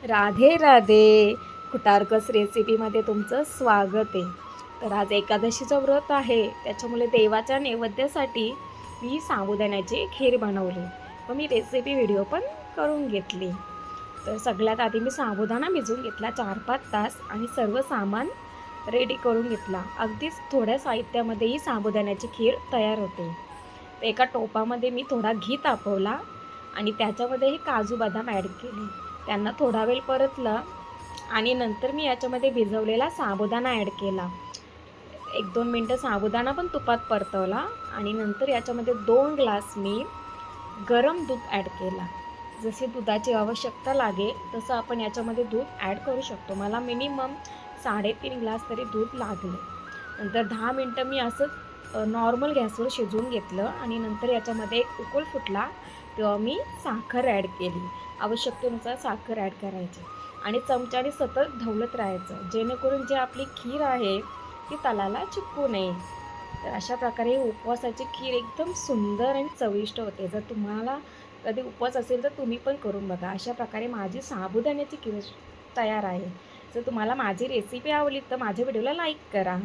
राधे राधे. कुटारकस रेसिपीमध्ये तुमचं स्वागत आहे. तर आज एकादशीचं व्रत आहे, त्याच्यामुळे देवाच्या नैवेद्यासाठी मी साबुदाण्याची खीर बनवली व मी रेसिपी व्हिडिओ पण करून घेतली. तर सगळ्यात आधी मी साबुदाणा भिजवून घेतला 4-5 तास आणि सर्व सामान रेडी करून घेतला. अगदीच थोड्या साहित्यामध्ये ही साबुदाण्याची खीर तयार होते. तर एका टोपामध्ये मी थोडा घी तापवला आणि त्याच्यामध्ये हे काजू बदाम ॲड केले. त्यांना थोडा वेळ परतलं आणि नंतर मी याच्यामध्ये भिजवलेला साबुदाणा ॲड केला. 1-2 मिनटं साबुदाणा पण तुपात परतवला आणि नंतर याच्यामध्ये 2 ग्लास मी गरम दूध ॲड केला. जशी दुधाची आवश्यकता लागेल तसं आपण याच्यामध्ये दूध ॲड करू शकतो. मला मिनिमम 3.5 ग्लास तरी दूध लागले. नंतर 10 मिनटं मी असं नॉर्मल गॅसवर शिजवून घेतलं आणि नंतर याच्यामध्ये एक उकळ फुटला तेव्हा मी साखर ॲड केली. आवश्यकतेनुसार साखर ॲड करायची आणि चमच्याने सतत ढवळत राहायचं, जेणेकरून जी आपली खीर आहे ती तलाला चिपकू नये. तर अशा प्रकारे उपवासाची खीर एकदम सुंदर आणि चविष्ट होते. जर तुम्हाला कधी उपवास असेल तर तुम्ही पण करून बघा. अशा प्रकारे माझी साबुदाण्याची खीर तयार आहे. जर तुम्हाला माझी रेसिपी आवडली तर माझ्या व्हिडिओला लाईक करा.